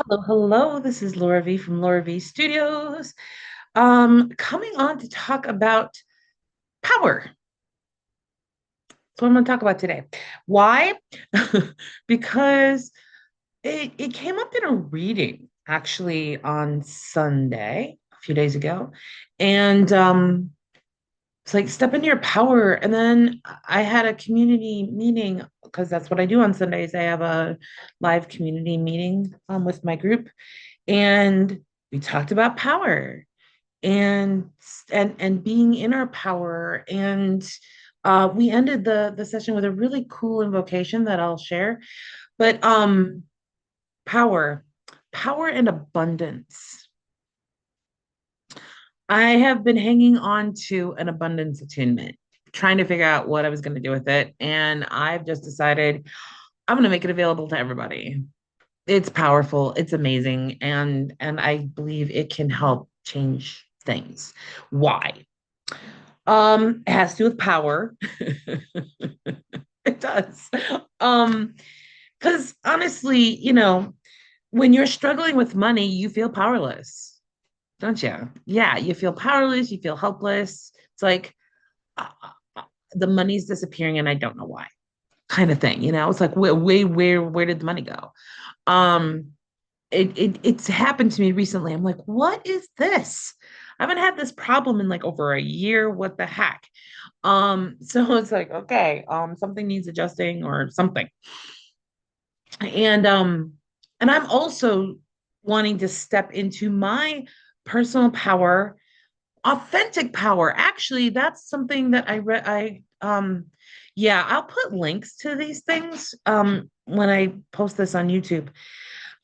Hello, hello. This is Laura V from Laura V Studios. Coming on to talk about power. That's what I'm going to talk about today. Why? Because it came up in a reading actually on Sunday, a few days ago. And it's like step into your power. And then I had a community meeting because that's what I do on Sundays. I have a live community meeting with my group, and we talked about power and and being in our power. And we ended the session with a really cool invocation that I'll share. But power, power and abundance. I have been hanging on to an abundance attunement, trying to figure out what I was going to do with it, and I've just decided I'm going to make it available to everybody. It's powerful, it's amazing, and I believe it can help change things. Why? It has to do with power. It does. Um, because honestly, when you're struggling with money, you feel powerless, don't you? Yeah, you feel powerless, you feel helpless. It's like uh, the money's disappearing and I don't know why, kind of thing. It's like where did the money go? Um, it's happened to me recently. I'm like, what is this? I haven't had this problem in like over a year. What the heck? So it's like, okay, something needs adjusting or something. And and I'm also wanting to step into my personal power, authentic power. Actually, that's something that I read. Yeah, I'll put links to these things when I post this on YouTube.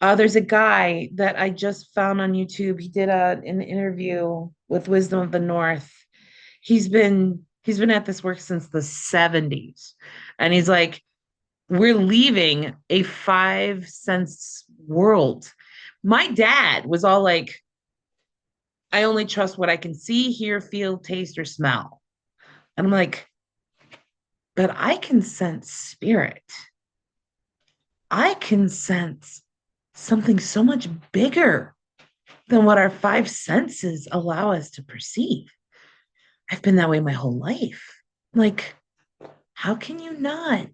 There's a guy that I just found on YouTube. He did an interview with Wisdom of the North. He's been at this work since the 70s. And he's like, we're leaving a 5 sense world. My dad was all like, I only trust what I can see, hear, feel, taste, or smell. And I'm like, but I can sense spirit. I can sense something so much bigger than what our 5 senses allow us to perceive. I've been that way my whole life. Like, how can you not?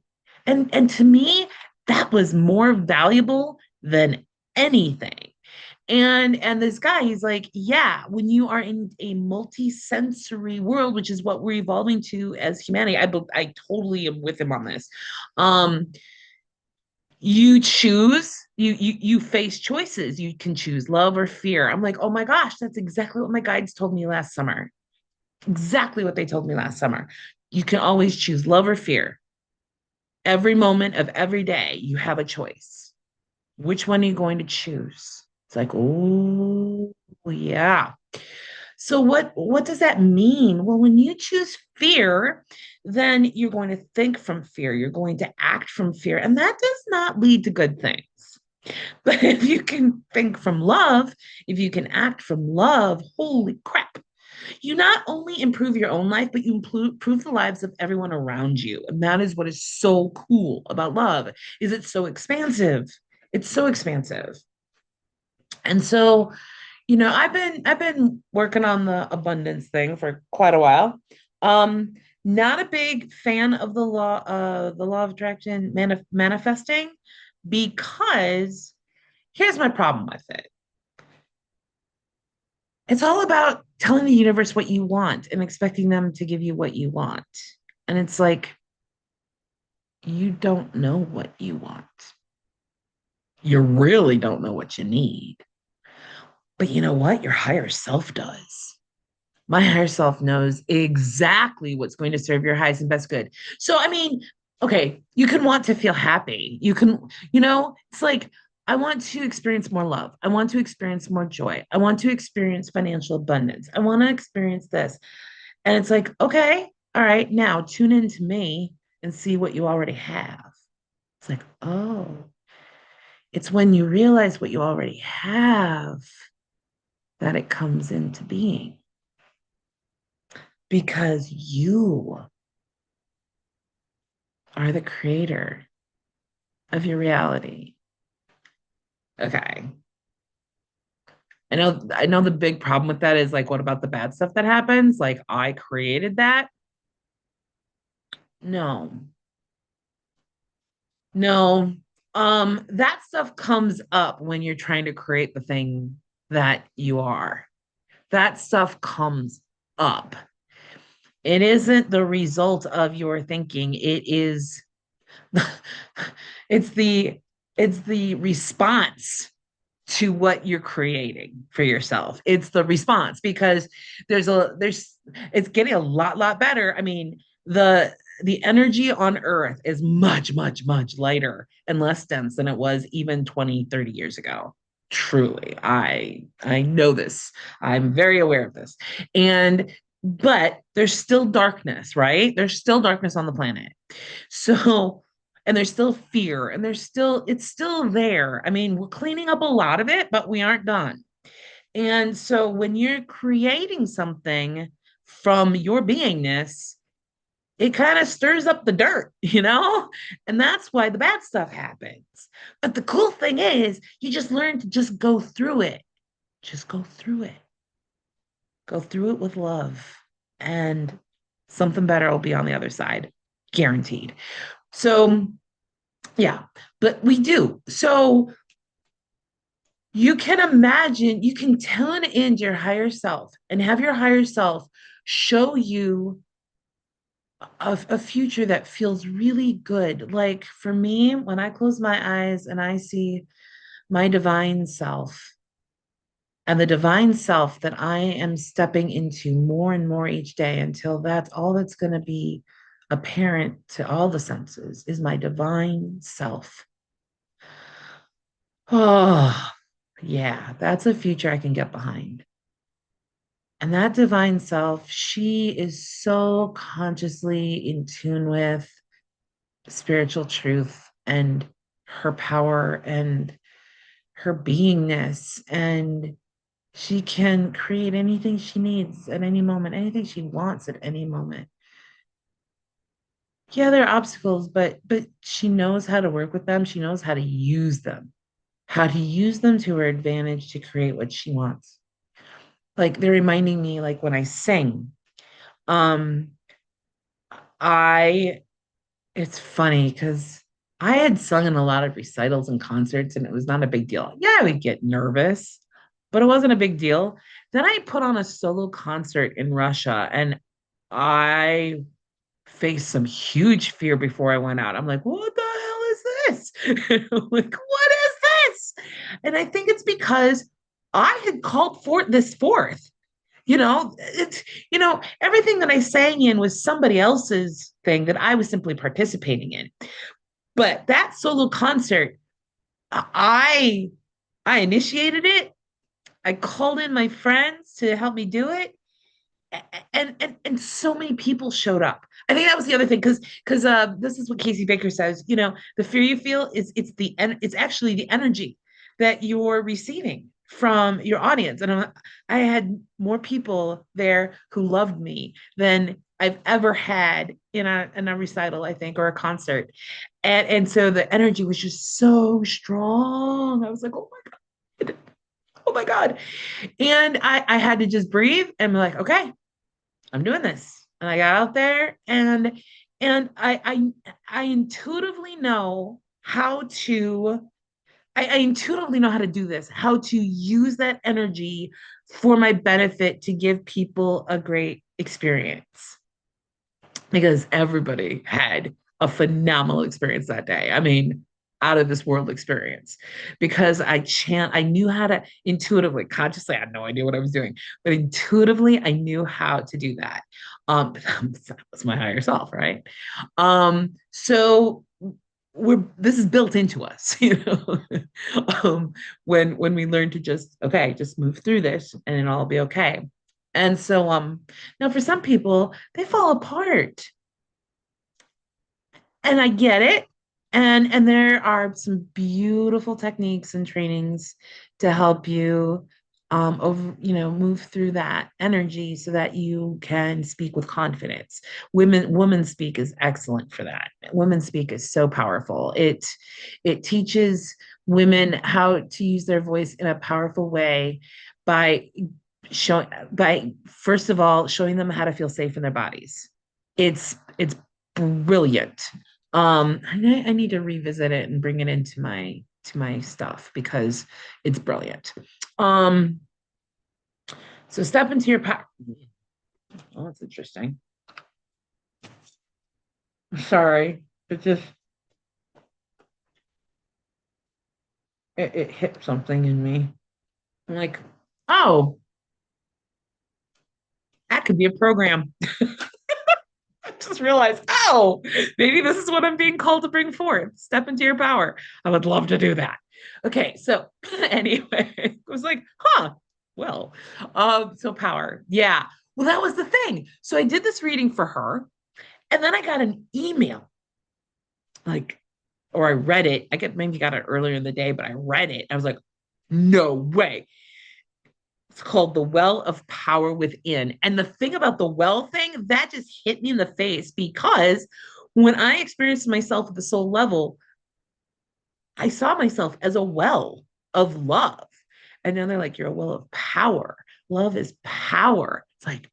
And to me, that was more valuable than anything. And this guy, he's like, yeah, when you are in a multi-sensory world, which is what we're evolving to as humanity, I totally am with him on this. Um, you choose, you face choices. You can choose love or fear. I'm like, oh my gosh, that's exactly what my guides told me last summer. Exactly what they told me last summer. You can always choose love or fear. Every moment of every day, you have a choice. Which one are you going to choose? It's like, oh, yeah. So what does that mean? Well, when you choose fear, then you're going to think from fear. You're going to act from fear, and that does not lead to good things. But if you can think from love, if you can act from love, holy crap, you not only improve your own life, but you improve the lives of everyone around you. And that is what is so cool about love, is it's so expansive. It's so expansive. And so, I've been working on the abundance thing for quite a while. Um, Not a big fan of the law of attraction manifesting, because here's my problem with it. It's all about telling the universe what you want and expecting them to give you what you want. And it's like, you don't know what you want. You really don't know what you need. But you know what? Your higher self does. My higher self knows exactly what's going to serve your highest and best good. So, I mean, okay, you can want to feel happy. It's like, I want to experience more love. I want to experience more joy. I want to experience financial abundance. I want to experience this. And it's like, okay, all right, now tune into me and see what you already have. It's like, oh, it's when you realize what you already have that it comes into being, because you are the creator of your reality. Okay. I know the big problem with that is like, what about the bad stuff that happens? Like I created that. No, no. That stuff comes up when you're trying to create the thing that you are. That stuff comes up. It isn't the result of your thinking. It is it's the it's the response to what you're creating for yourself. It's the response because there's it's getting a lot better. I mean, the energy on earth is much lighter and less dense than it was even 20, 30 years ago. Truly. I know this. I'm very aware of this. And but there's still darkness, right? There's still darkness on the planet. So, and there's still fear and it's still there. I mean, we're cleaning up a lot of it, but we aren't done. And so when you're creating something from your beingness, it kind of stirs up the dirt, you know? And that's why the bad stuff happens. But the cool thing is, you just learn to just go through it. Just go through it. Go through it with love. And something better will be on the other side, guaranteed. So, yeah, but we do. So you can imagine, you can tune into your higher self and have your higher self show you a future that feels really good. Like for me, when I close my eyes and I see my divine self and the divine self that I am stepping into more and more each day until that's all that's going to be apparent to all the senses is my divine self. Oh, yeah, that's a future I can get behind. And that divine self, she is so consciously in tune with spiritual truth and her power and her beingness. And she can create anything she needs at any moment, anything she wants at any moment. Yeah, there are obstacles, but she knows how to work with them. She knows how to use them to her advantage to create what she wants. Like they're reminding me, like when I sing, um, I it's funny because I had sung in a lot of recitals and concerts, and it was not a big deal. Yeah, I would get nervous, but it wasn't a big deal. Then I put on a solo concert in Russia, and I faced some huge fear before I went out. I'm like, what the hell is this? Like, what is this? And I think it's because I had called forth. It's everything that I sang in was somebody else's thing that I was simply participating in. But that solo concert, I I initiated it. I called in my friends to help me do it, and so many people showed up. I think that was the other thing because this is what Casey Baker says. The fear you feel it's actually the energy that you're receiving from your audience. And I had more people there who loved me than I've ever had in a recital, I think, or a concert. And so the energy was just so strong. I was like, oh my God. Oh my God. And I had to just breathe and be like, okay, I'm doing this. And I got out there and I intuitively know how to I intuitively know how to do this, how to use that energy for my benefit to give people a great experience because everybody had a phenomenal experience that day. I mean, out of this world experience because I knew how to intuitively, consciously, I had no idea what I was doing, but intuitively, I knew how to do that. That was my higher self, right? So this is built into us, when we learn to just move through this and it'll all be okay. And so now for some people, they fall apart and I get it. And there are some beautiful techniques and trainings to help you. over, move through that energy so that you can speak with confidence. Women speak is excellent for that. Women speak is so powerful. It teaches women how to use their voice in a powerful way by by first of all showing them how to feel safe in their bodies. It's brilliant. I need to revisit it and bring it into my stuff because it's brilliant. Um, so step into your power. Oh, that's interesting. Sorry, it just it hit something in me. I'm like, oh, that could be a program. I just realized, oh, maybe this is what I'm being called to bring forth. Step into your power. I would love to do that. Okay, so anyway, I was like, huh, well, so power. Yeah. Well, that was the thing. So I did this reading for her, and then I got an email, like, or I read it. I get maybe got it earlier in the day, but I read it. I was like, no way. It's called The Well of Power Within. And the thing about the well thing, that just hit me in the face because when I experienced myself at the soul level, I saw myself as a well of love. And now they're like, you're a well of power. Love is power. It's like,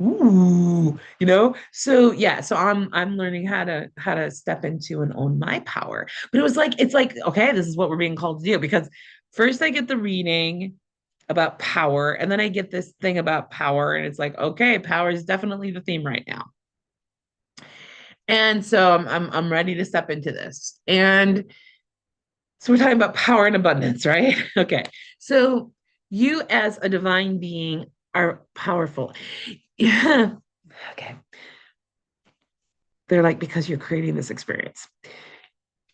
ooh, so yeah, so I'm learning how to step into and own my power. But it's like okay, this is what we're being called to do because first I get the reading about power and then I get this thing about power and it's like okay, power is definitely the theme right now. And so I'm ready to step into this. And so we're talking about power and abundance, right? Okay. So you as a divine being are powerful. Yeah. Okay. They're like, because you're creating this experience.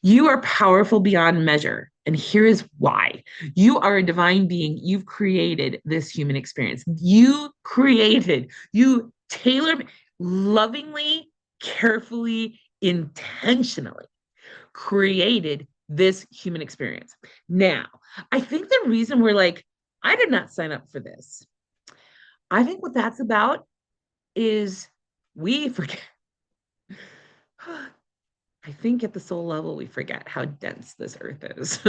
You are powerful beyond measure. And here is why. You are a divine being. You've created this human experience. You tailored, lovingly, carefully, intentionally created this human experience. Now, I think the reason we're like, I did not sign up for this. I think what that's about is we forget. I think at the soul level we forget how dense this earth is.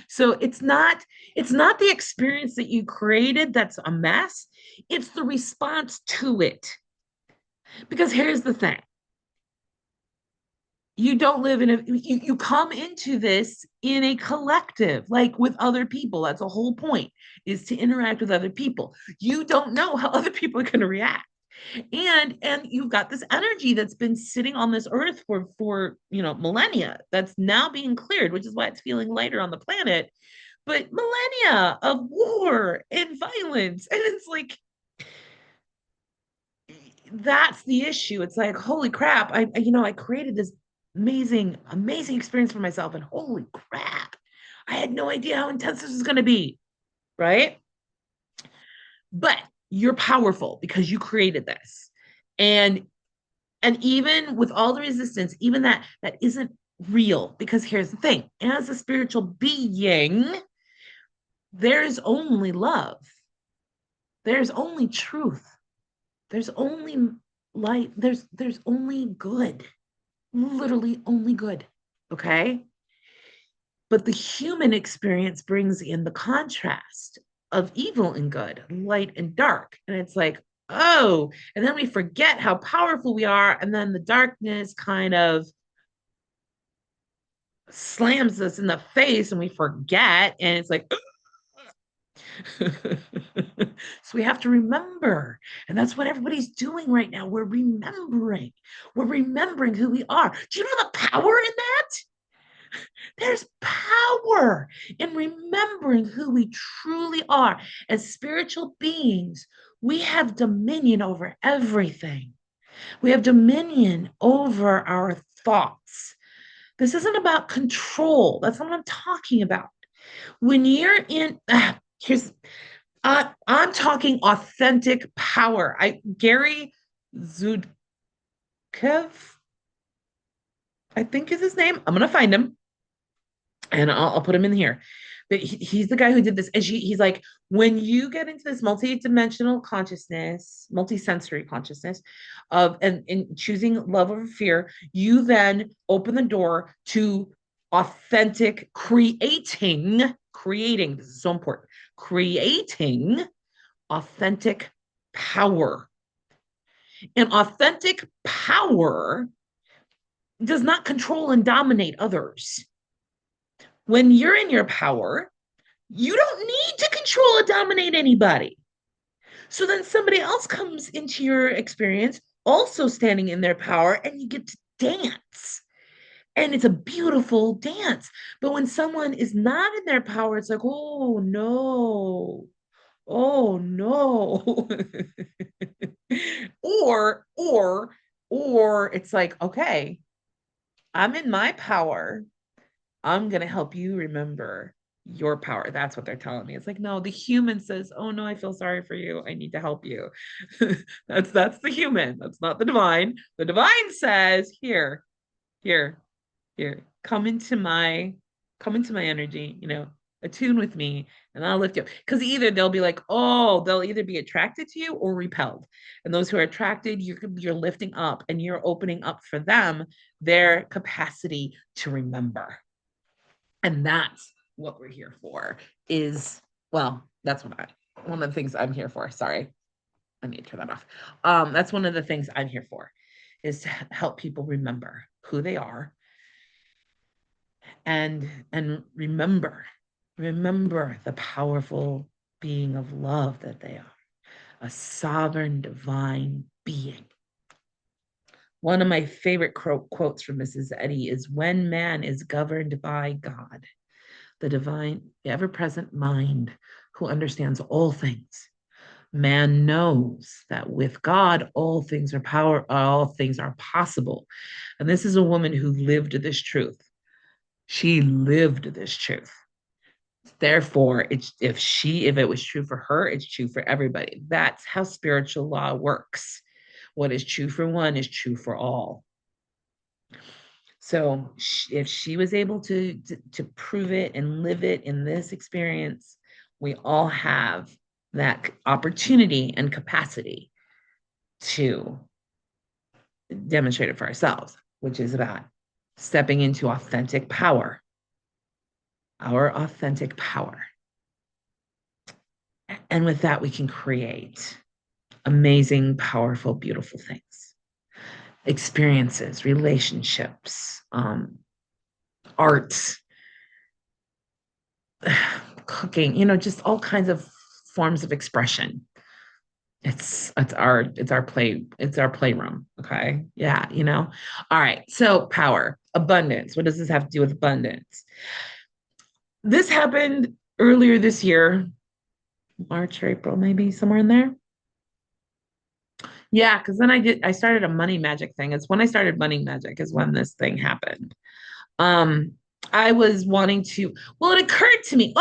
So it's not the experience that you created that's a mess, it's the response to it. Because here's the thing. You don't live in you come into this in a collective, like with other people. That's the whole point, is to interact with other people. You don't know how other people are going to react. And you've got this energy that's been sitting on this earth for millennia that's now being cleared, which is why it's feeling lighter on the planet. But millennia of war and violence, and it's like that's the issue. It's like holy crap, I created this amazing experience for myself, and holy crap, I had no idea how intense this was going to be, right? But you're powerful because you created this. And and even with all the resistance, even that isn't real, because here's the thing, as a spiritual being, there's only love, there's only truth, there's only light, there's only good, literally only good. Okay. But the human experience brings in the contrast of evil and good, light and dark. And it's like, oh, and then we forget how powerful we are. And then the darkness kind of slams us in the face and we forget. And it's like, so we have to remember. And that's what everybody's doing right now. We're remembering. We're remembering who we are. Do you know the power in that? There's power in remembering who we truly are. As spiritual beings, we have dominion over everything. We have dominion over our thoughts. This isn't about control. That's what I'm talking about. When you're in, here's, I'm talking authentic power. Gary Zudkev, I think is his name. I'm going to find him and I'll put him in here. but he's the guy who did this. And he's like, when you get into this multi-dimensional consciousness, multi-sensory consciousness of and choosing love over fear, you then open the door to authentic creating. This is so important. Creating authentic power. And authentic power does not control and dominate others. When you're in your power, you don't need to control or dominate anybody. So then somebody else comes into your experience, also standing in their power, and you get to dance. And it's a beautiful dance. But when someone is not in their power, it's like, oh no, oh no. or, or, or it's like, okay, I'm in my power. I'm going to help you remember your power. That's what they're telling me. It's like, no, the human says, oh no, I feel sorry for you. I need to help you. That's the human. That's not the divine. The divine says, here, here, come into my energy, attune with me and I'll lift you up. Because either they'll be like, oh, they'll either be attracted to you or repelled. And those who are attracted, you're lifting up and you're opening up for them their capacity to remember. And that's what we're here for is, well, that's one of the things I'm here for. Sorry, I need to turn that off. That's one of the things I'm here for is to help people remember who they are and remember the powerful being of love that they are, a sovereign divine being. One of my favorite quotes from Mrs. Eddy is when man is governed by God, the divine, ever present mind who understands all things. Man knows that with God, all things are possible. And this is a woman who lived this truth. She lived this truth. Therefore, if it was true for her, it's true for everybody. That's how spiritual law works. What is true for one is true for all. So if she was able to prove it and live it in this experience, we all have that opportunity and capacity to demonstrate it for ourselves, which is about stepping into authentic power, our authentic power. And with that, we can create amazing, powerful, beautiful things, experiences, relationships, art, cooking, just all kinds of forms of expression. It's our playroom. Okay. Yeah, All right. So power, abundance. What does this have to do with abundance? This happened earlier this year, March or April, maybe somewhere in there. Yeah, because then I started a money magic thing. It's when I started money magic is when this thing happened. Um, I was wanting to, well, it occurred to me.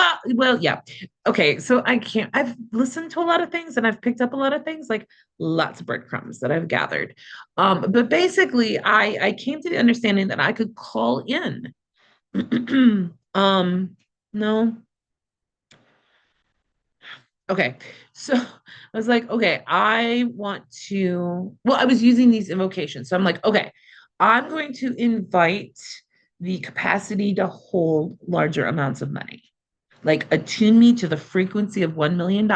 Yeah. Okay, so I've listened to a lot of things and I've picked up a lot of things, like lots of breadcrumbs that I've gathered. But basically I came to the understanding that I could call in. No, okay. So I was like, okay, I was using these invocations. So I'm like, okay, I'm going to invite the capacity to hold larger amounts of money. Like attune me to the frequency of $1 million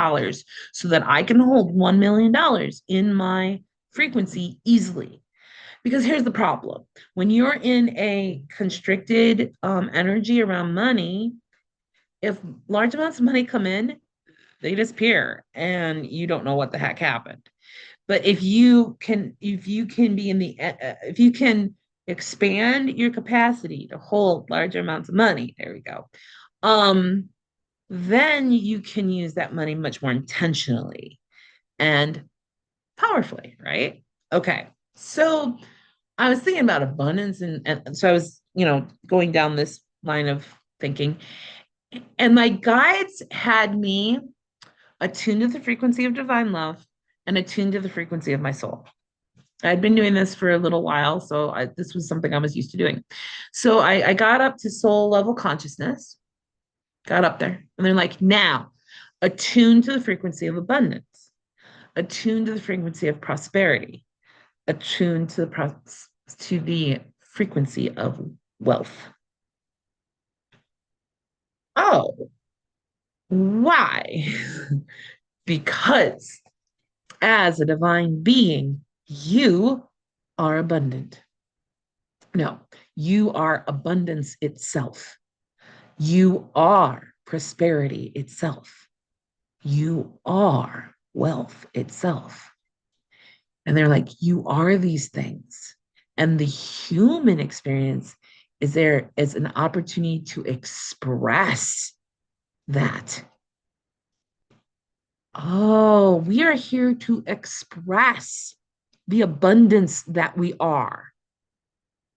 so that I can hold $1 million in my frequency easily. Because here's the problem. When you're in a constricted energy around money, if large amounts of money come in, they disappear and you don't know what the heck happened. But if you can be in the if you can expand your capacity to hold larger amounts of money, there we go. Then you can use that money much more intentionally and powerfully, right? Okay. So I was thinking about abundance and so I was, going down this line of thinking. And my guides had me attuned to the frequency of divine love and attuned to the frequency of my soul. I'd been doing this for a little while, so this was something I was used to doing. So I got up to soul level consciousness, got up there. And they're like, now attune to the frequency of abundance, attune to the frequency of prosperity, attune to to the frequency of wealth. Oh, why? Because as a divine being, you are abundant. No, you are abundance itself. You are prosperity itself. You are wealth itself. And they're like, you are these things. And the human experience is there as an opportunity to express that. Oh, we are here to express the abundance that we are.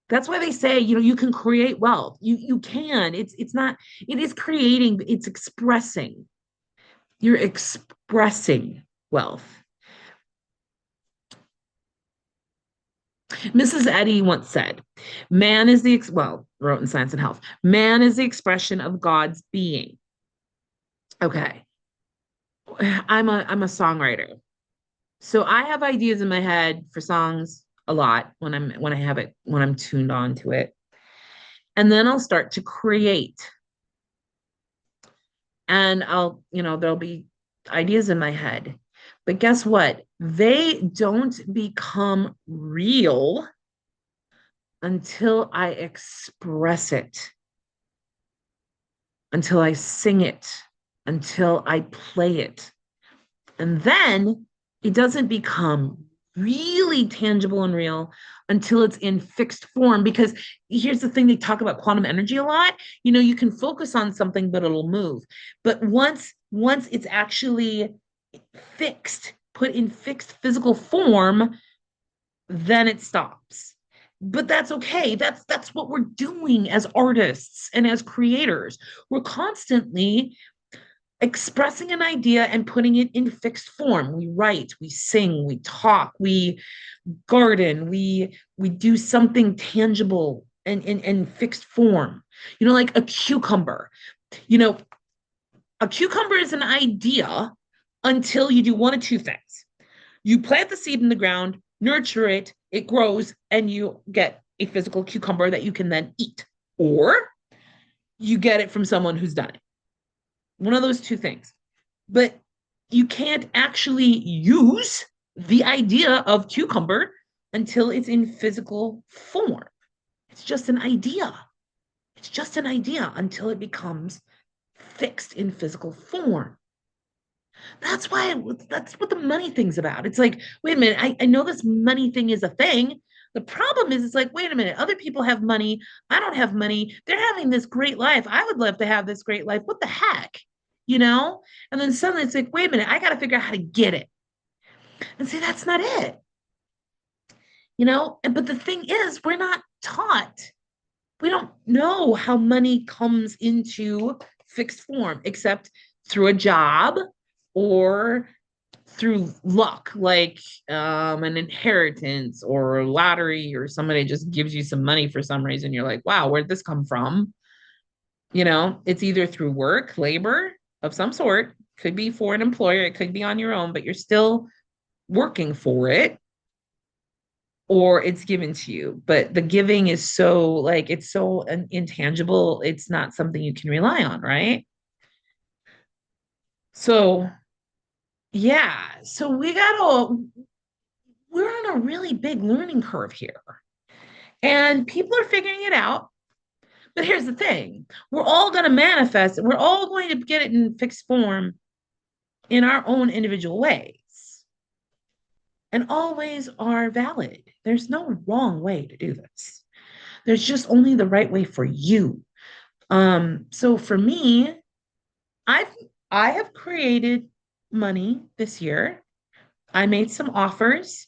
That's why they say, you can create wealth. You can. It's not, it is creating, it's expressing. You're expressing wealth. Mrs. Eddy once said, man is wrote in Science and Health, man is the expression of God's being. Okay. I'm a songwriter. So I have ideas in my head for songs a lot when I'm tuned on to it. And then I'll start to create. And there'll be ideas in my head. But guess what? They don't become real until I express it, until I sing it, until I play it. And then it doesn't become really tangible and real until it's in fixed form. Because here's the thing, they talk about quantum energy a lot. You can focus on something, but it'll move. But once it's actually fixed, put in fixed physical form, then it stops. But that's okay. That's what we're doing as artists and as creators. We're constantly expressing an idea and putting it in fixed form. We write, we sing, we talk, we garden, we do something tangible and in fixed form. Like a cucumber. You know, a cucumber is an idea until you do one of two things. You plant the seed in the ground, nurture it, it grows, and you get a physical cucumber that you can then eat. Or you get it from someone who's done it. One of those two things. But you can't actually use the idea of cucumber until it's in physical form. It's just an idea. It's just an idea until it becomes fixed in physical form. That's what the money thing's about. It's like, wait a minute, I know this money thing is a thing. The problem is, it's like, wait a minute, other people have money. I don't have money. They're having this great life. I would love to have this great life. What the heck? You know? And then suddenly it's like, wait a minute, I got to figure out how to get it. And see, that's not it. But the thing is, we're not taught. We don't know how money comes into fixed form except through a job or through luck, like an inheritance or a lottery, or somebody just gives you some money for some reason. You're like, wow, where'd this come from? It's either through work, labor of some sort, could be for an employer, it could be on your own, but you're still working for it, or it's given to you. But the giving is so, like, it's so intangible, it's not something you can rely on, right? So, yeah. So we're on a really big learning curve here. And people are figuring it out. But here's the thing, we're all going to manifest it. We're all going to get it in fixed form in our own individual ways. And all ways are valid. There's no wrong way to do this. There's just only the right way for you. So for me, I've I have created money this year. I made some offers.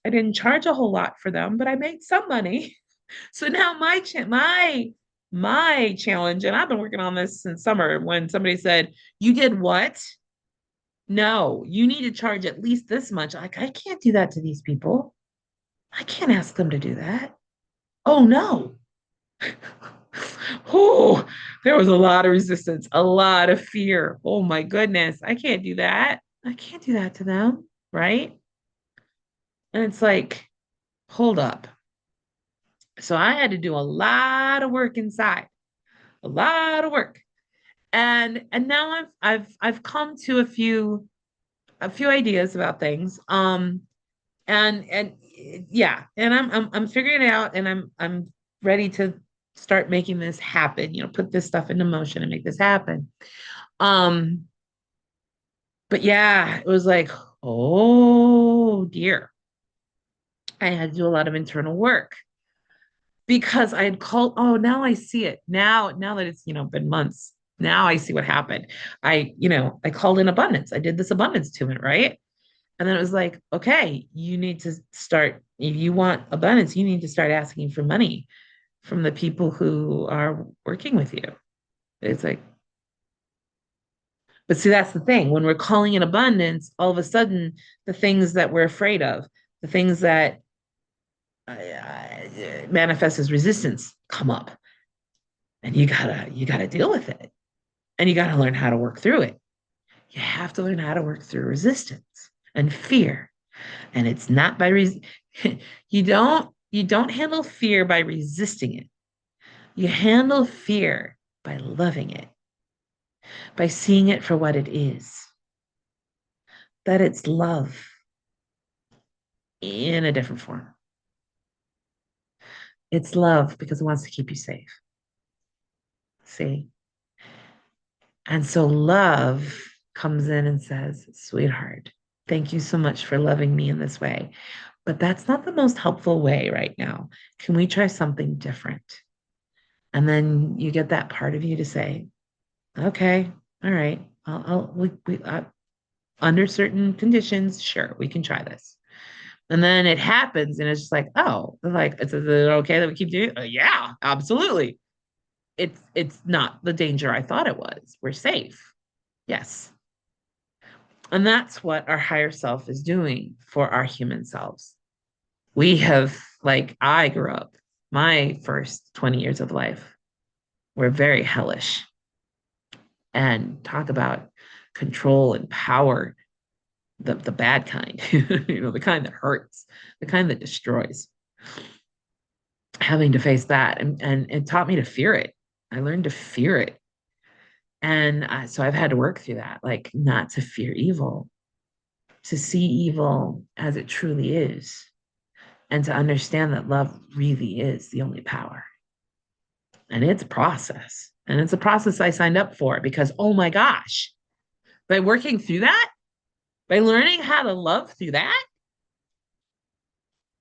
I didn't charge a whole lot for them, but I made some money. So now my challenge, and I've been working on this since summer, when somebody said, "You did what?" No, you need to charge at least this much. Like, I can't do that to these people. I can't ask them to do that. Oh no. Oh, there was a lot of resistance, a lot of fear. Oh my goodness, I can't do that. I can't do that to them, right? And it's like, hold up. So I had to do a lot of work inside, a lot of work. And now I've come to a few ideas about things. And yeah, and I'm figuring it out, and I'm ready to start making this happen, put this stuff into motion and make this happen. Um, but yeah, it was like, oh dear, I had to do a lot of internal work because I had called, oh, now I see it. Now that it's, been months, now I see what happened. I called in abundance. I did this abundance tunement, right? And then it was like, okay, you need to start, if you want abundance, you need to start asking for money from the people who are working with you. It's like, but see, that's the thing. When we're calling in abundance, all of a sudden, the things that we're afraid of, the things that manifest as resistance come up, and you gotta deal with it, and you gotta learn how to work through it. You have to learn how to work through resistance and fear, and it's not by you don't handle fear by resisting it. You handle fear by loving it, by seeing it for what it is, that it's love in a different form. It's love because it wants to keep you safe. See? And so love comes in and says, sweetheart, thank you so much for loving me in this way. But that's not the most helpful way right now. Can we try something different? And then you get that part of you to say, okay, all right, under certain conditions, sure, we can try this. And then it happens, and it's just like, oh, like, is it okay that we keep doing it? Yeah, absolutely. It's not the danger I thought it was. We're safe. Yes. And that's what our higher self is doing for our human selves. We have, like, I grew up, my first 20 years of life were very hellish, and talk about control and power, the bad kind, the kind that hurts, the kind that destroys. Having to face that, and it taught me to fear it. I learned to fear it. And so I've had to work through that, like, not to fear evil, to see evil as it truly is, and to understand that love really is the only power. And it's a process. And it's a process I signed up for because, oh my gosh, by working through that, by learning how to love through that,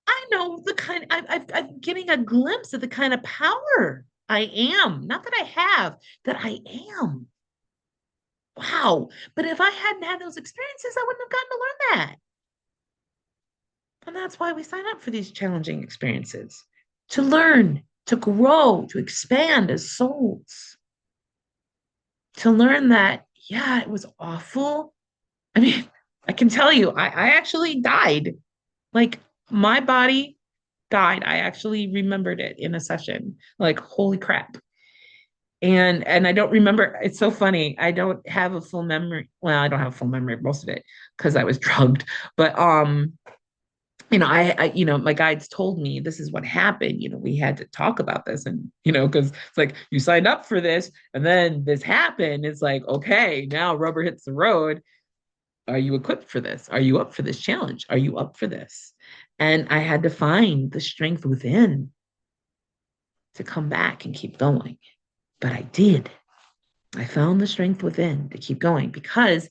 I know the kind, I'm getting a glimpse of the kind of power I am. Not that I have, that I am. Wow. But if I hadn't had those experiences, I wouldn't have gotten to learn that. And that's why we sign up for these challenging experiences, to learn, to grow, to expand as souls, to learn that, yeah, it was awful. I mean, I can tell you, I actually died. Like, my body died. I actually remembered it in a session. Like, holy crap. And I don't remember. It's so funny. I don't have a full memory. Well, I don't have a full memory of most of it because I was drugged. But my guides told me this is what happened. We had to talk about this, and because it's like, you signed up for this, and then this happened. It's like, okay, now rubber hits the road. Are you equipped for this? Are you up for this challenge? Are you up for this? And I had to find the strength within to come back and keep going. But I did. I found the strength within to keep going because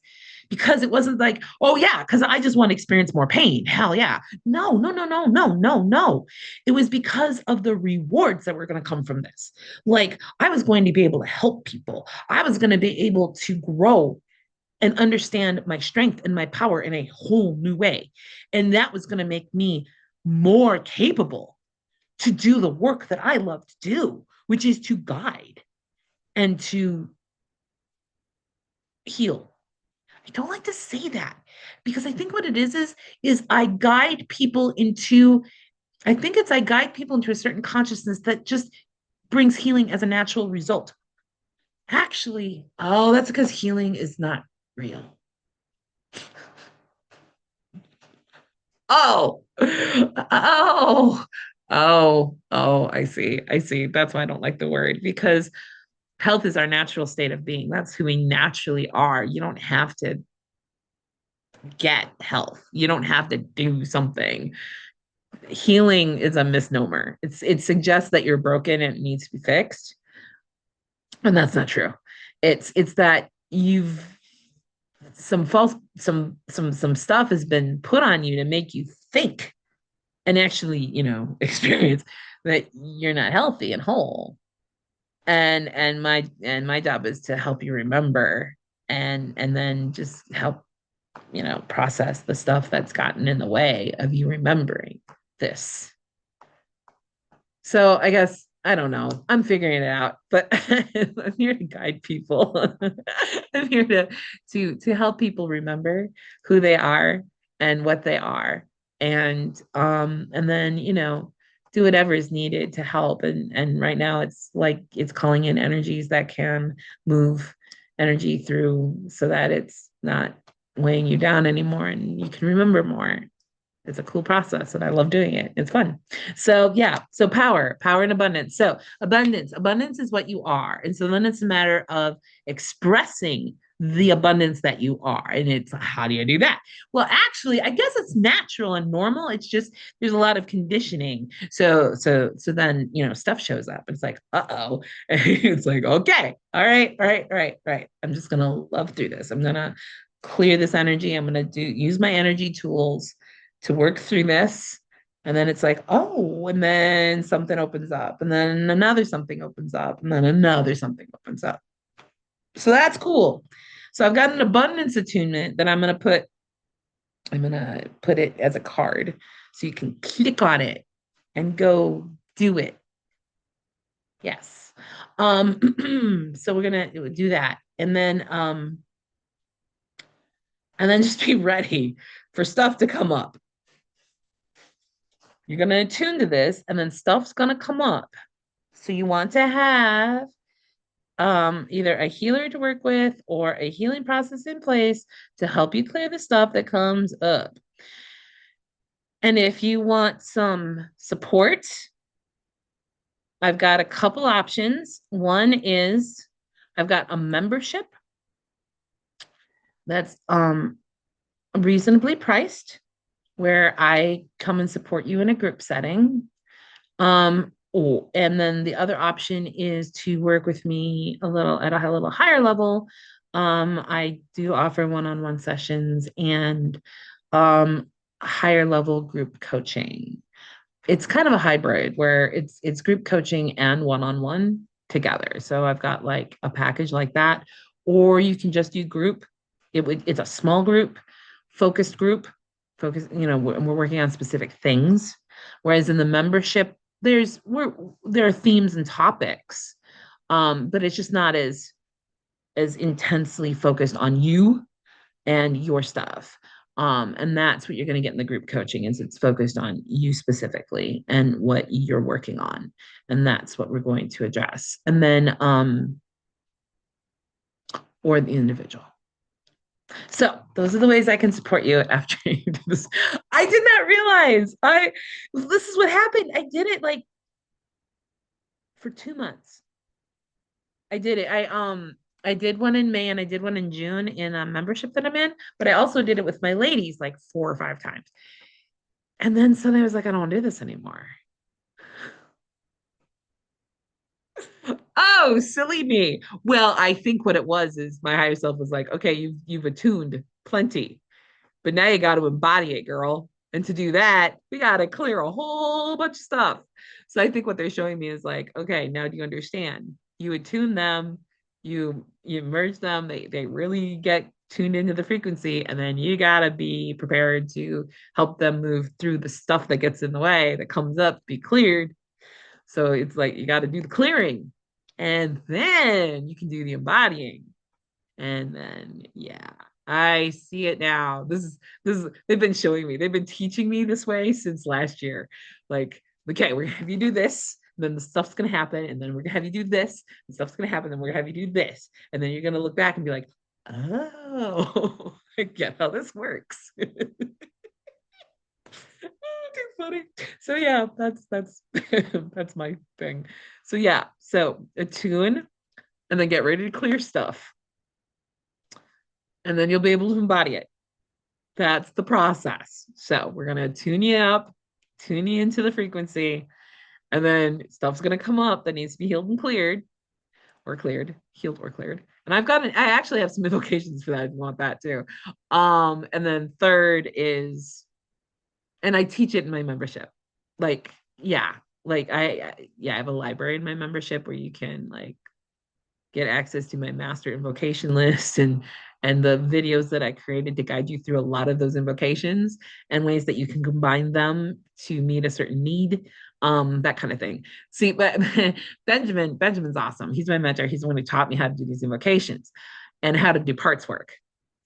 it wasn't like, oh yeah, because I just want to experience more pain. Hell yeah. No, no, no, no, no, no, no. It was because of the rewards that were going to come from this. Like, I was going to be able to help people. I was going to be able to grow and understand my strength and my power in a whole new way. And that was going to make me more capable to do the work that I love to do, which is to guide and to heal. I don't like to say that because I think what it is I guide people into, I think it's I guide people into a certain consciousness that just brings healing as a natural result. Actually, oh, that's because healing is not real. Oh, oh, I see. I see. That's why I don't like the word because health is our natural state of being. That's who we naturally are. You don't have to get health. You don't have to do something. Healing is a misnomer. It suggests that you're broken and it needs to be fixed, and that's not true. It's that you've some false some stuff has been put on you to make you think and actually, experience that you're not healthy and whole. And my job is to help you remember and then just help, process the stuff that's gotten in the way of you remembering this. So I guess I don't know. I'm figuring it out, but I'm here to guide people. I'm here to help people remember who they are and what they are, and then do whatever is needed to help. And right now it's like it's calling in energies that can move energy through so that it's not weighing you down anymore and you can remember more. It's a cool process and I love doing it. It's fun. So yeah, so power and abundance. So abundance is what you are. And so then it's a matter of expressing the abundance that you are. And it's how do you do that? Well, actually, I guess it's natural and normal. It's just there's a lot of conditioning. So then, stuff shows up. It's like, uh-oh. It's like, okay, all right. I'm just gonna love through this. I'm gonna clear this energy. I'm gonna use my energy tools to work through this. And then it's like, oh, and then something opens up, and then another something opens up, and then another something opens up. So that's cool. So I've got an abundance attunement that I'm gonna put it as a card so you can click on it and go do it. Yes. So we're gonna do that. And then just be ready for stuff to come up. You're going to attune to this, and then stuff's going to come up. So you want to have either a healer to work with or a healing process in place to help you clear the stuff that comes up. And if you want some support, I've got a couple options. One is I've got a membership that's reasonably priced where I come and support you in a group setting. And then the other option is to work with me a little higher level. I do offer one-on-one sessions and higher level group coaching. It's kind of a hybrid where it's group coaching and one-on-one together. So I've got like a package like that, or you can just do group. It's a small group, focused group, we're working on specific things. Whereas in the membership, there are themes and topics, but it's just not as intensely focused on you and your stuff. And that's what you're going to get in the group coaching is it's focused on you specifically and what you're working on. And that's what we're going to address. And then, or the individual. So those are the ways I can support you after you do this. I did not realize this is what happened. I did it like for 2 months. I did it. I did one in May and I did one in June in a membership that I'm in, but I also did it with my ladies like 4 or 5 times. And then suddenly I was like, I don't want to do this anymore. Oh, silly me. Well, I think what it was is my higher self was like, okay, you've attuned plenty, but now you got to embody it, girl. And to do that, we got to clear a whole bunch of stuff. So I think what they're showing me is like, okay, now do you understand? You attune them, you merge them, they really get tuned into the frequency, and then you gotta be prepared to help them move through the stuff that gets in the way that comes up, be cleared. So it's like you got to do the clearing, and then you can do the embodying. And then, yeah, I see it now. This is they've been showing me, they've been teaching me this way since last year. Like, okay, if you do this, then the stuff's gonna happen, and then we're gonna have you do this, and stuff's gonna happen, and we're gonna have you do this, and then you're gonna look back and be like, oh, I get how this works. Too funny. So yeah, that's that's my thing. So yeah, so attune and then get ready to clear stuff. And then you'll be able to embody it. That's the process. So we're gonna tune you up, tune you into the frequency, and then stuff's gonna come up that needs to be healed and cleared, or cleared, healed or cleared. And I actually have some invocations for that if you want that too. And then third is, and I teach it in my membership. Like, yeah, like yeah, I have a library in my membership where you can like get access to my master invocation list and the videos that I created to guide you through a lot of those invocations and ways that you can combine them to meet a certain need, that kind of thing. See, but Benjamin's awesome. He's my mentor. He's the one who taught me how to do these invocations and how to do parts work,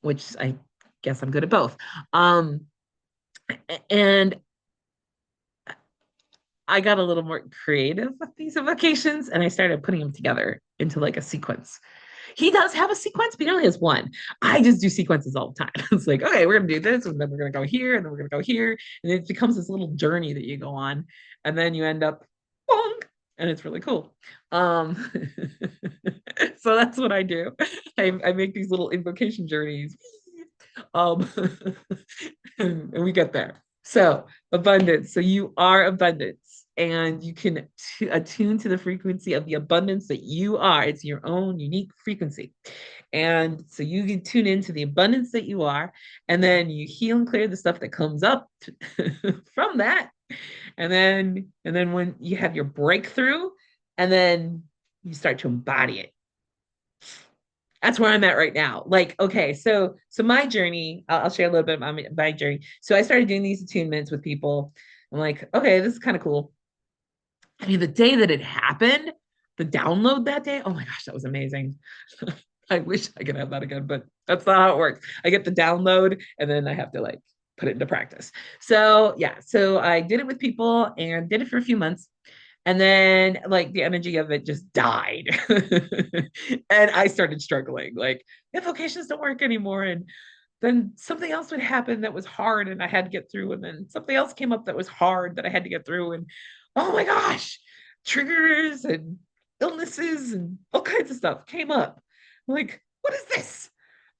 which I guess I'm good at both. And I got a little more creative with these invocations and I started putting them together into like a sequence. He does have a sequence, but he only has one. I just do sequences all the time. It's like, okay, we're gonna do this, and then we're gonna go here, and then we're gonna go here, and it becomes this little journey that you go on, and then you end up, bong, and it's really cool. Um, so that's what I do. I make these little invocation journeys, um, and we get there. So abundance. So you are abundance, and you can attune to the frequency of the abundance that you are. It's your own unique frequency. And so you can tune into the abundance that you are, and then you heal and clear the stuff that comes up from that. And then when you have your breakthrough, and then you start to embody it. That's where I'm at right now. Like, okay, so my journey, I'll share a little bit about my journey. So I started doing these attunements with people. I'm like, okay, this is kind of cool. I mean, the day that it happened, the download that day, oh my gosh, that was amazing. I wish I could have that again, but that's not how it works. I get the download and then I have to like put it into practice. So yeah, so I did it with people and did it for a few months. And then like the energy of it just died. And I started struggling. Like invocations don't work anymore. And then something else would happen that was hard and I had to get through. And then something else came up that was hard that I had to get through. And oh my gosh, triggers and illnesses and all kinds of stuff came up. I'm like, what is this?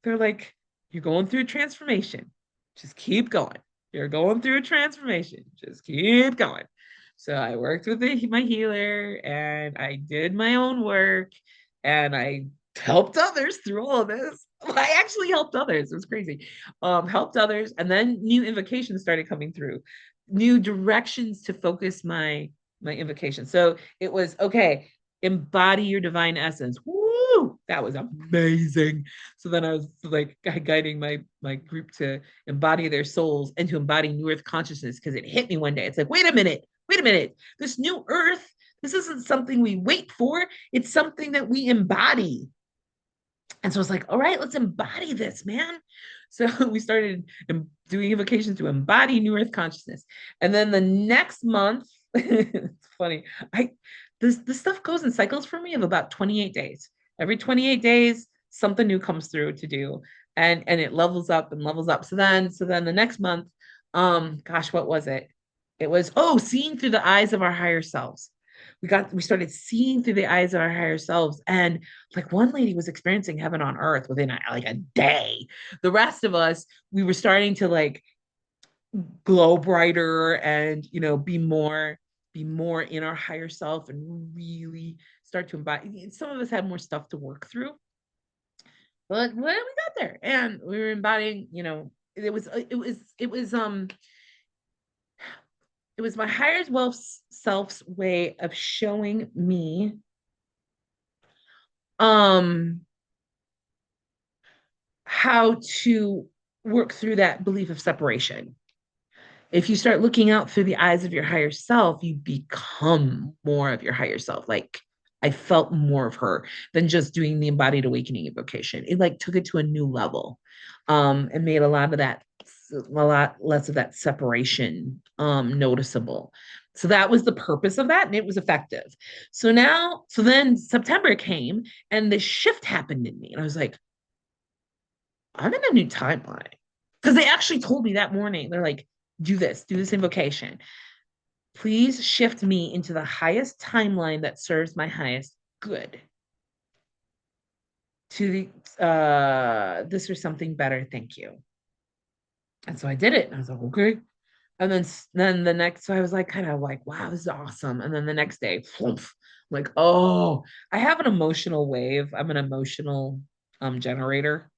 They're like, you're going through a transformation. Just keep going. You're going through a transformation. Just keep going. So I worked with my healer and I did my own work and I helped others through all of this. I actually helped others. It was crazy. Helped others, and then new invocations started coming through, new directions to focus my invocation. So it was okay. Embody your divine essence. Woo! That was amazing. So then I was like guiding my group to embody their souls and to embody new earth consciousness because it hit me one day. It's like, wait a minute. This new earth, this isn't something we wait for. It's something that we embody. And so I was like, all right, let's embody this, man. So we started doing invocations to embody new earth consciousness. And then the next month, it's funny, this stuff goes in cycles for me of about 28 days. Every 28 days, something new comes through to do. And it levels up and levels up. So then the next month, gosh, what was it? It was, oh, seeing through the eyes of our higher selves. We started seeing through the eyes of our higher selves, and like one lady was experiencing heaven on earth within like a day. The rest of us, we were starting to like glow brighter and be more in our higher self and really start to embody. Some of us had more stuff to work through, but when we got there and we were embodying, it was my higher self's way of showing me um how to work through that belief of separation. If you start looking out through the eyes of your higher self, you become more of your higher self. Like I felt more of her than just doing the embodied awakening invocation. It like took it to a new level, and made a lot less of that separation noticeable. So that was the purpose of that, and it was effective. So then September came, and this shift happened in me, and I was like, I'm in a new timeline. Because they actually told me that morning, they're like, do this invocation. Please shift me into the highest timeline that serves my highest good. To the this or something better, thank you. And so I did it. And I was like, okay. And then the next, so I was like, kind of like, wow, this is awesome. And then the next day, I'm like, oh, I have an emotional wave. I'm an emotional generator.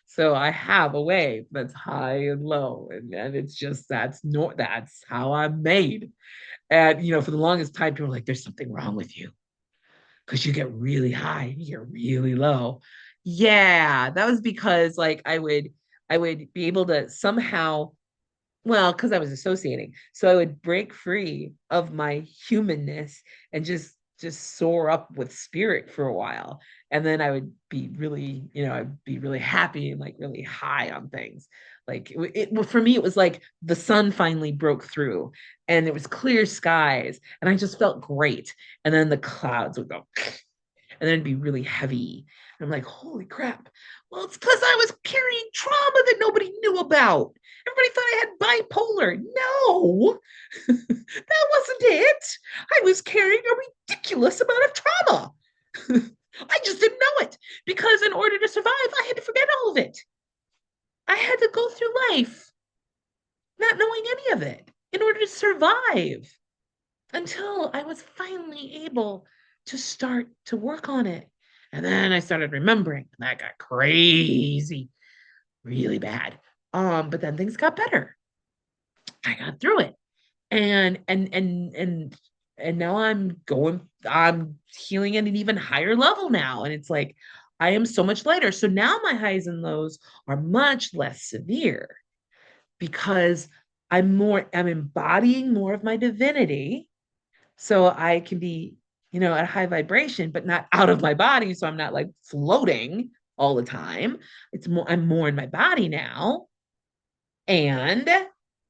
So I have a wave that's high and low. And it's just that's how I'm made. And for the longest time, people were like, there's something wrong with you because you get really high and you get really low. Yeah, that was because like I would be able to somehow, well, because I was associating. So I would break free of my humanness and just soar up with spirit for a while. And then I would be really, I'd be really happy and like really high on things. Like for me, it was like the sun finally broke through and it was clear skies and I just felt great. And then the clouds would go and then it'd be really heavy. And I'm like, holy crap. Well, it's because I was carrying trauma that nobody knew about. Everybody thought I had bipolar. No, that wasn't it. I was carrying a ridiculous amount of trauma. I just didn't know it because in order to survive, I had to forget all of it. I had to go through life not knowing any of it in order to survive until I was finally able to start to work on it. And then I started remembering, and that got crazy, really bad. But then things got better. I got through it. And now I'm healing at an even higher level now. And it's like I am so much lighter. So now my highs and lows are much less severe because I'm embodying more of my divinity so I can be, at a high vibration, but not out of my body. So I'm not like floating all the time. I'm more in my body now. And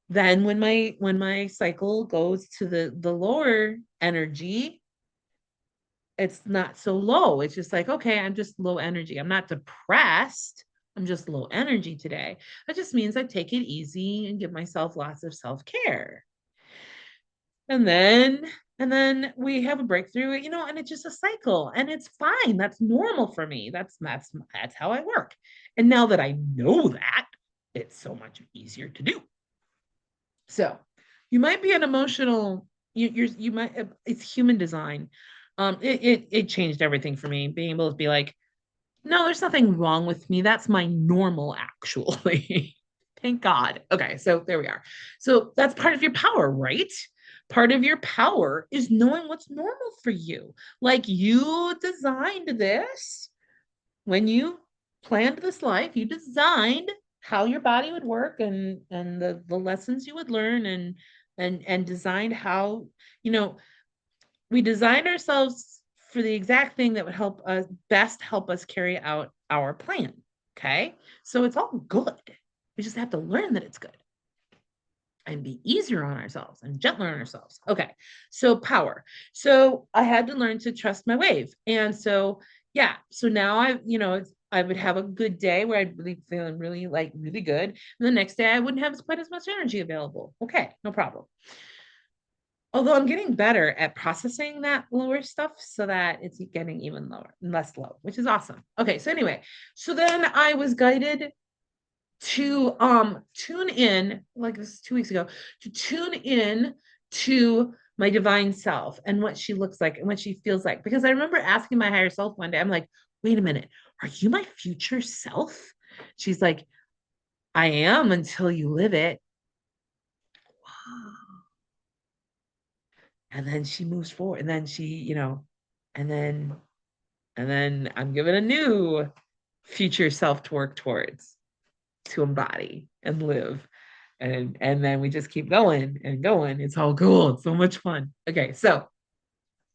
then when my cycle goes to the lower energy, it's not so low. It's just like, okay, I'm just low energy. I'm not depressed. I'm just low energy today. That just means I take it easy and give myself lots of self-care. And then and then we have a breakthrough, and it's just a cycle and it's fine. That's normal for me. That's how I work. And now that I know that, it's so much easier to do. So you might be an emotional, you might, it's human design. It changed everything for me, being able to be like, no, there's nothing wrong with me. That's my normal, actually. Thank God. Okay, so there we are. So that's part of your power, right? Part of your power is knowing what's normal for you. Like you designed this when you planned this life, you designed how your body would work and the lessons you would learn and designed how, you know, we designed ourselves for the exact thing that would help us carry out our plan. Okay. So it's all good. We just have to learn that it's good and be easier on ourselves and gentler on ourselves. Okay. So power. So I had to learn to trust my wave. And so, yeah. So now I would have a good day where I'd really feeling really like really good. And the next day I wouldn't have quite as much energy available. Okay. No problem. Although I'm getting better at processing that lower stuff so that it's getting even lower, less low, which is awesome. Okay, so anyway, so then I was guided to tune in, like this is 2 weeks ago, to tune in to my divine self and what she looks like and what she feels like. Because I remember asking my higher self one day, I'm like, wait a minute, are you my future self? She's like, I am until you live it. And then she moves forward, and then and then I'm given a new future self to work towards, to embody and live. And then we just keep going and going. It's all cool. It's so much fun. Okay, so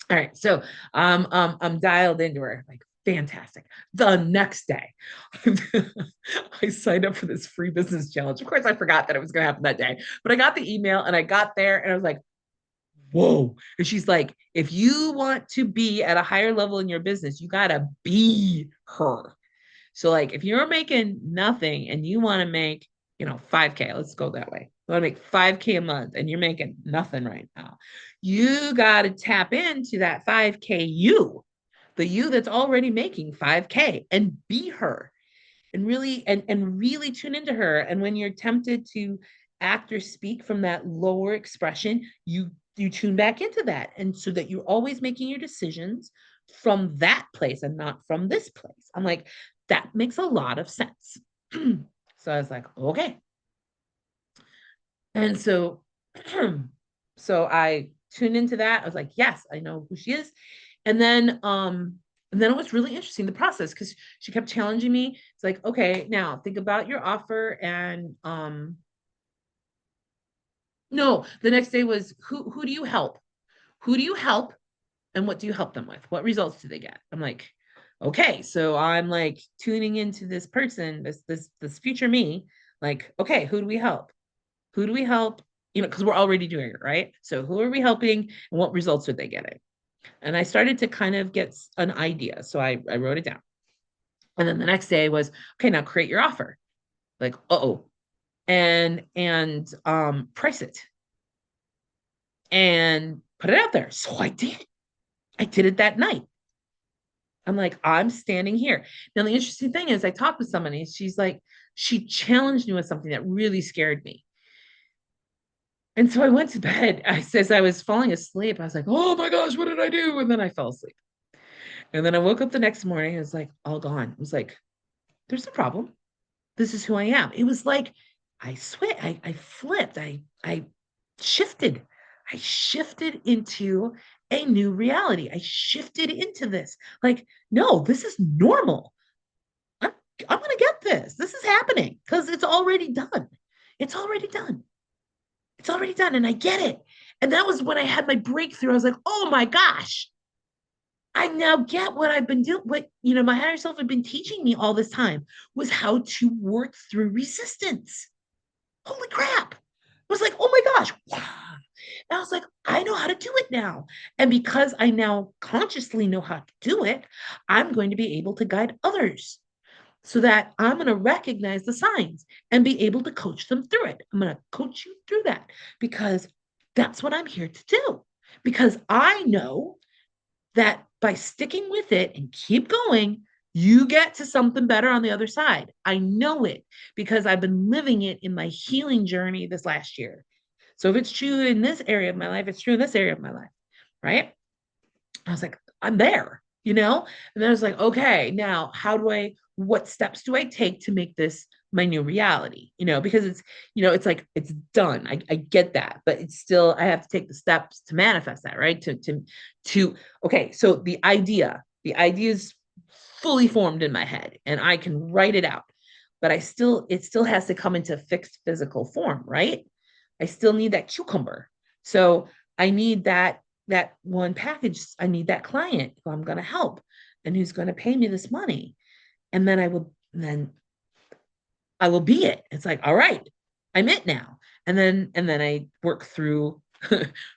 all right, so I'm dialed into her, like fantastic. The next day, I signed up for this free business challenge. Of course, I forgot that it was going to happen that day, but I got the email and I got there and I was like, whoa. And she's like, if you want to be at a higher level in your business, you got to be her. So like if you're making nothing and you want to make, 5K, let's go that way. You want to make 5K a month and you're making nothing right now. You got to tap into that 5K the you that's already making 5K and be her and really tune into her. And when you're tempted to act or speak from that lower expression, you tune back into that. And so that you're always making your decisions from that place and not from this place. I'm like, that makes a lot of sense. So I was like, okay. And so so I tuned into that. I was like, yes, I know who she is. And then it was really interesting the process because she kept challenging me. It's like, okay, now think about your offer. And no, the next day was who do you help? Who do you help? And what do you help them with? What results do they get? I'm like, okay, so I'm like tuning into this person, this future me, like, okay, who do we help? Who do we help? Because we're already doing it, right? So who are we helping and what results are they getting? And I started to kind of get an idea. So I wrote it down. And then the next day was, okay, now create your offer. Like, oh, and price it and put it out there. So I did. I did it that night. I'm like, I'm standing here. Now, the interesting thing is, I talked with somebody. She's like, she challenged me with something that really scared me. And so I went to bed. As I was falling asleep, I was like, oh my gosh, what did I do? And then I fell asleep. And then I woke up the next morning. It was like all gone. It was like, there's no problem. This is who I am. It was like I flipped, I shifted. I shifted into a new reality. I shifted into this. Like, no, this is normal. I'm, I'm gonna get this. This is happening because it's already done. It's already done. It's already done. And I get it. And that was when I had my breakthrough. I was like, oh my gosh, I now get what I've been doing, what my higher self had been teaching me all this time was how to work through resistance. Holy crap. I was like, oh my gosh. Wow. And I was like, I know how to do it now. And because I now consciously know how to do it, I'm going to be able to guide others so that I'm going to recognize the signs and be able to coach them through it. I'm going to coach you through that because that's what I'm here to do. Because I know that by sticking with it and keep going, you get to something better on the other side. I know it because I've been living it in my healing journey this last year. So if it's true in this area of my life, it's true in this area of my life, right? I was like, I'm there. And then I was like, okay, now what steps do I take to make this my new reality? Because it's like it's done. I get that, but it's still I have to take the steps to manifest that, right? To okay, so the idea is fully formed in my head and I can write it out, but it still has to come into fixed physical form, right? I still need that cucumber. So I need that one package. I need that client who I'm going to help and who's going to pay me this money. And then I will be it. It's like, all right, I'm it now. And then I work through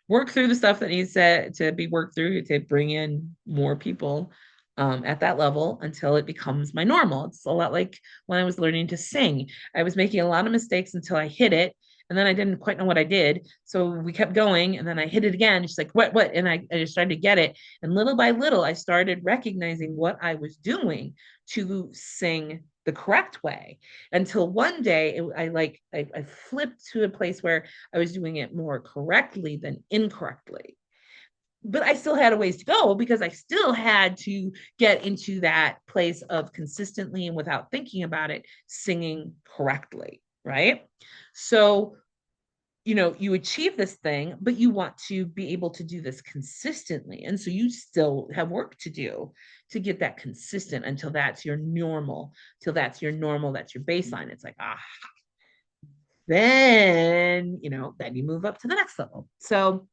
work through the stuff that needs to be worked through to bring in more people at that level until it becomes my normal. It's a lot like when I was learning to sing. I was making a lot of mistakes until I hit it. And then I didn't quite know what I did. So we kept going. And then I hit it again. She's like, what? And I just started to get it. And little by little, I started recognizing what I was doing to sing the correct way until one day I flipped to a place where I was doing it more correctly than incorrectly. But I still had a ways to go because I still had to get into that place of consistently and without thinking about it, singing correctly. Right. So, you achieve this thing, but you want to be able to do this consistently. And so you still have work to do to get that consistent until that's your normal, that's your baseline. It's like, then you move up to the next level. So,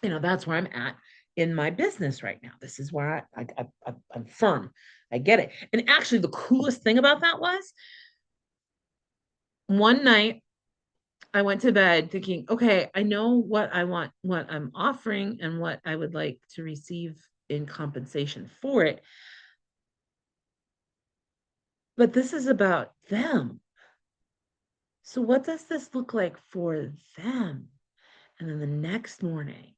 that's where I'm at in my business right now. This is where I'm firm. I get it. And actually, the coolest thing about that was one night I went to bed thinking, okay, I know what I want, what I'm offering, and what I would like to receive in compensation for it. But this is about them. So, what does this look like for them? And then the next morning,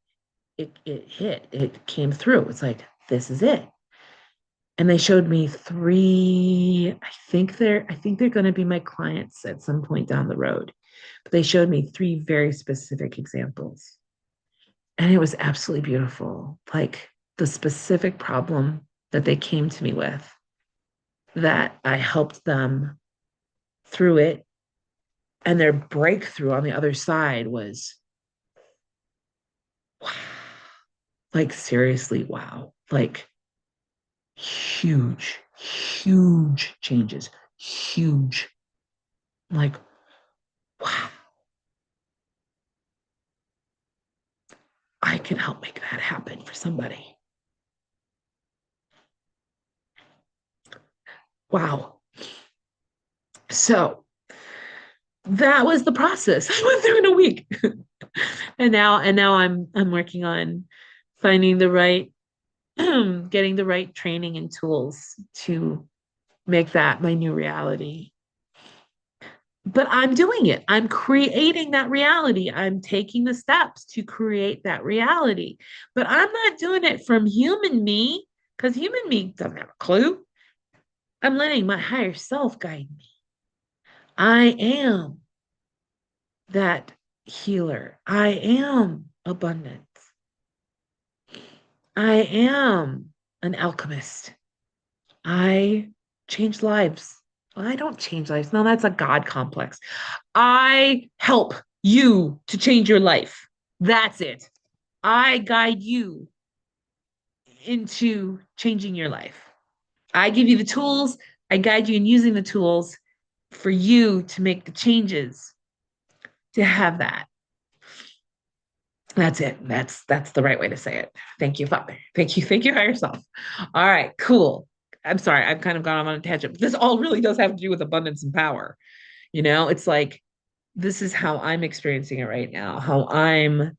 it came through. It's like, this is it. And they showed me three, I think they're going to be my clients at some point down the road. But they showed me three very specific examples. And it was absolutely beautiful. Like the specific problem that they came to me with, that I helped them through it. And their breakthrough on the other side was wow. Like seriously, wow. Like huge, huge changes. Huge. Like, wow, I can help make that happen for somebody. Wow. So that was the process I went through in a week. And now I'm working on finding the right getting the right training and tools to make that my new reality. But I'm doing it. I'm creating that reality. I'm taking the steps to create that reality. But I'm not doing it from human me because human me doesn't have a clue. I'm letting my higher self guide me. I am that healer. I am abundance. I am an alchemist. I change lives. Well, I don't change lives. No, that's a God complex. I help you to change your life. That's it. I guide you into changing your life. I give you the tools. I guide you in using the tools for you to make the changes to have that. That's it. That's the right way to say it. Thank you, Father. Thank you. Thank you, higher self. All right, cool. I'm sorry, I've kind of gone on a tangent. But this all really does have to do with abundance and power. It's like this is how I'm experiencing it right now, how I'm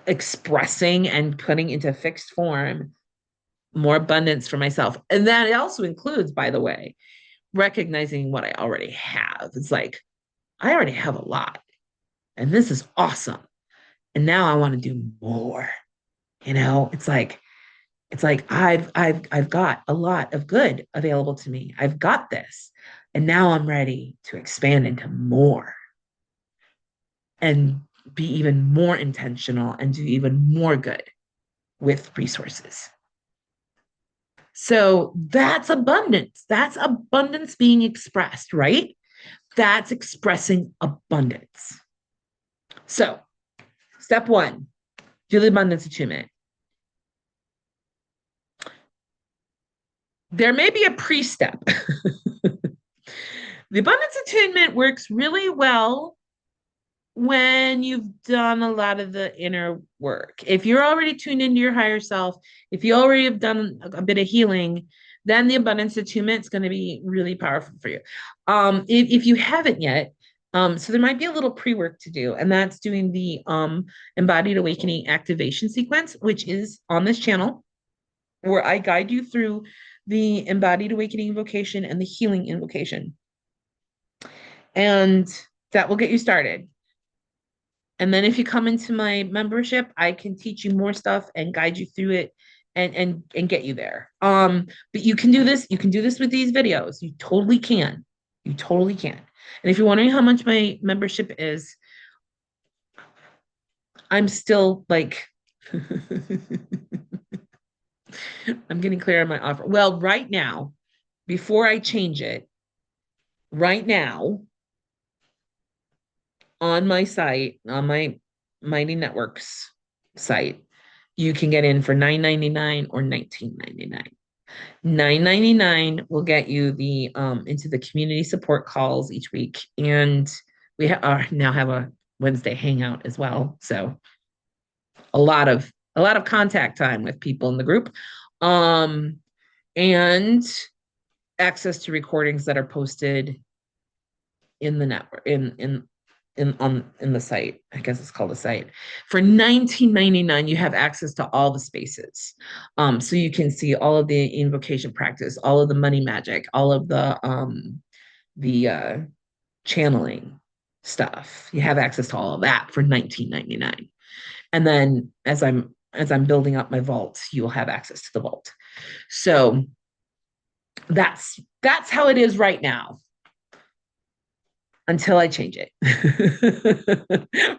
expressing and putting into fixed form more abundance for myself. And that also includes, by the way, recognizing what I already have. It's like, I already have a lot, and this is awesome. And now I want to do more. It's like I've got a lot of good available to me. I've got this. And now I'm ready to expand into more and be even more intentional and do even more good with resources. So that's abundance. That's abundance being expressed, right? That's expressing abundance. So, step one, do the abundance attunement. There may be a pre step. The abundance attunement works really well when you've done a lot of the inner work. If you're already tuned into your higher self, if you already have done a bit of healing, then the abundance attunement is going to be really powerful for you. If you haven't yet, so there might be a little pre-work to do, and that's doing the embodied awakening activation sequence, which is on this channel, where I guide you through the embodied awakening invocation and the healing invocation. And that will get you started. And then if you come into my membership, I can teach you more stuff and guide you through it and get you there. But you can do this with these videos. You totally can. You totally can. And if you're wondering how much my membership is, I'm still like I'm getting clear on my offer. Well, right now, before I change it, right now on my site, on my Mighty Networks site, you can get in for $9.99 or $19.99. $9.99 will get you the into the community support calls each week, and we now have a Wednesday hangout as well. So a lot of contact time with people in the group, um, and access to recordings that are posted in the network in in the site. I guess it's called a site. For 19.99, you have access to all the spaces. So you can see all of the invocation practice, all of the money magic, all of the channeling stuff. You have access to all of that for 19.99. And then as I'm building up my vault, you will have access to the vault. So that's how it is right now until I change it.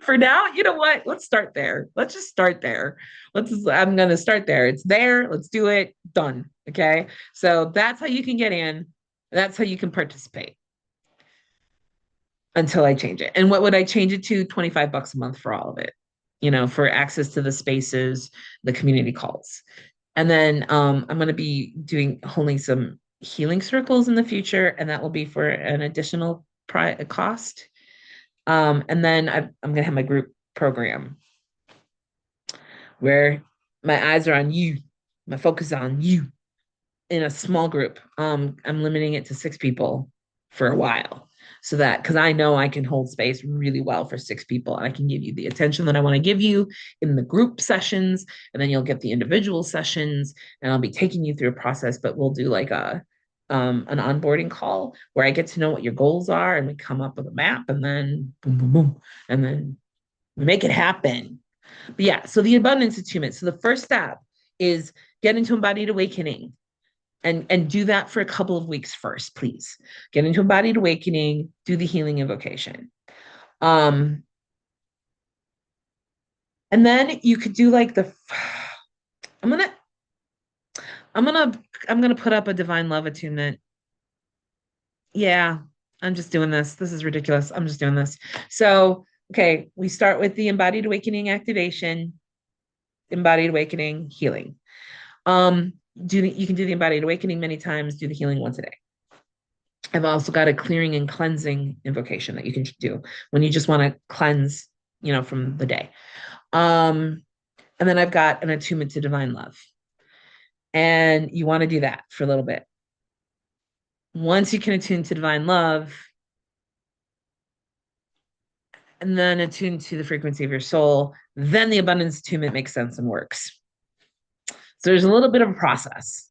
For now, you know what? Let's start there. Let's just start there. I'm going to start there. It's there. Let's do it. Done. Okay. So that's how you can get in. That's how you can participate until I change it. And what would I change it to? $25 a month for all of it, for access to the spaces, the community calls. And then I'm going to be holding some healing circles in the future, and that will be for an additional cost. And then I'm going to have my group program where my eyes are on you, my focus is on you in a small group. I'm limiting it to 6 people for a while, so that because I know I can hold space really well for 6 people, and I can give you the attention that I want to give you in the group sessions, and then you'll get the individual sessions, and I'll be taking you through a process. But we'll do like an onboarding call where I get to know what your goals are, and we come up with a map, and then boom, boom, boom, and then we make it happen. But yeah, so the abundance attunement. So the first step is get into embodied awakening and do that for a couple of weeks first, please. Get into embodied awakening, do the healing invocation. And then you could do like I'm gonna I'm gonna I'm gonna put up a divine love attunement. Yeah, I'm just doing this. This is ridiculous. I'm just doing this. So, okay, we start with the embodied awakening activation, embodied awakening, healing. You can do the embodied awakening many times, do the healing once a day. I've also got a clearing and cleansing invocation that you can do when you just want to cleanse, from the day. And then I've got an attunement to divine love. And you want to do that for a little bit. Once you can attune to divine love, and then attune to the frequency of your soul, then the abundance attunement makes sense and works. So there's a little bit of a process.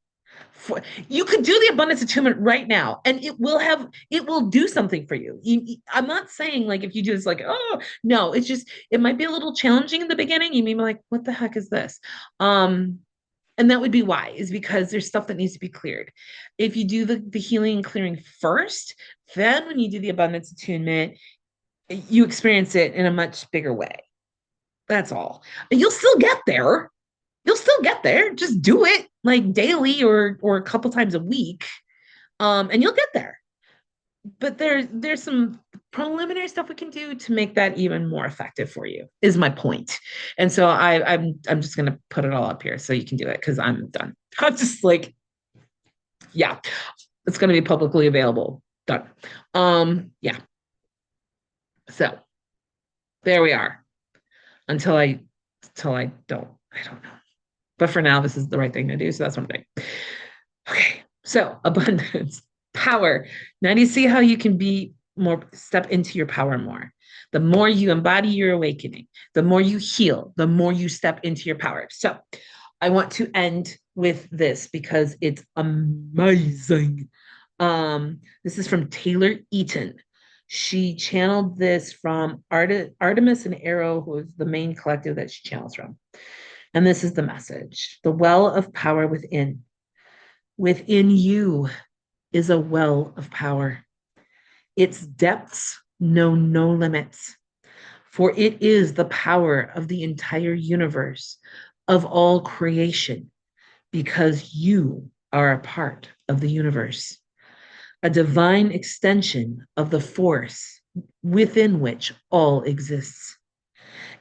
You could do the abundance attunement right now, and it will do something for you. I'm not saying like if you do this, like, oh no, it's just it might be a little challenging in the beginning. You may be like, what the heck is this? And that would be why, is because there's stuff that needs to be cleared. If you do the healing and clearing first, then when you do the abundance attunement, you experience it in a much bigger way. That's all. You'll still get there. Just do it like daily or a couple times a week, and you'll get there. But there's some preliminary stuff we can do to make that even more effective for you, is my point. And so I'm just gonna put it all up here so you can do it, because I'm done. I'm just like, yeah, it's gonna be publicly available. Done. Yeah. So there we are. Until I don't know. But for now, this is the right thing to do. So that's what I'm doing. Okay. So abundance, power. Now do you see how you can step into your power more? The more you embody your awakening, the more you heal, the more you step into your power. So I want to end with this because it's amazing. This is from Taylor Eaton. She channeled this from Artemis and Arrow, who is the main collective that she channels from. And this is the message: the well of power within. Within you is a well of power. Its depths know no limits, for it is the power of the entire universe, of all creation, because you are a part of the universe, a divine extension of the force within which all exists.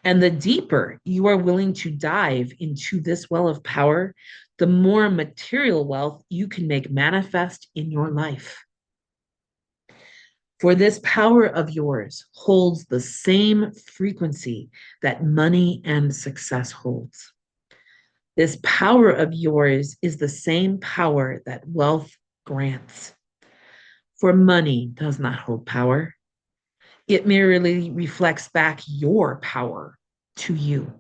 And the deeper you are willing to dive into this well of power, the more material wealth you can make manifest in your life. For this power of yours holds the same frequency that money and success holds. This power of yours is the same power that wealth grants. For money does not hold power. It merely reflects back your power to you.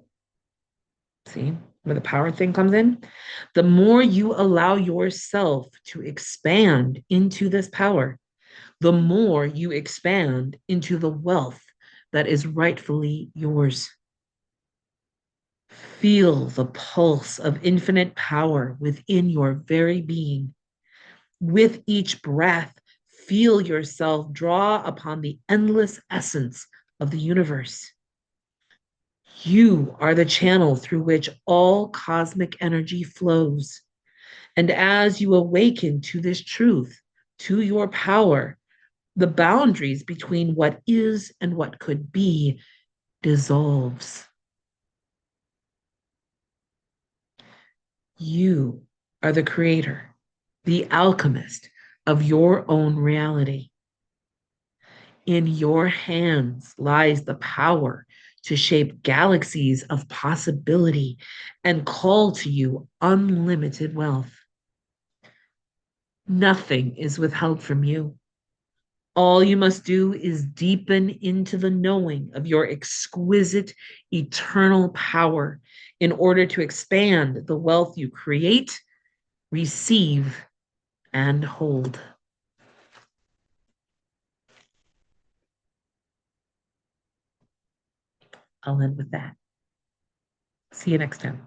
See where the power thing comes in? The more you allow yourself to expand into this power, the more you expand into the wealth that is rightfully yours. Feel the pulse of infinite power within your very being. With each breath, feel yourself draw upon the endless essence of the universe. You are the channel through which all cosmic energy flows. And as you awaken to this truth, to your power, the boundaries between what is and what could be dissolves. You are the creator, the alchemist of your own reality. In your hands lies the power to shape galaxies of possibility and call to you unlimited wealth. Nothing is withheld from you. All you must do is deepen into the knowing of your exquisite eternal power in order to expand the wealth you create, receive, and hold. I'll end with that. See you next time.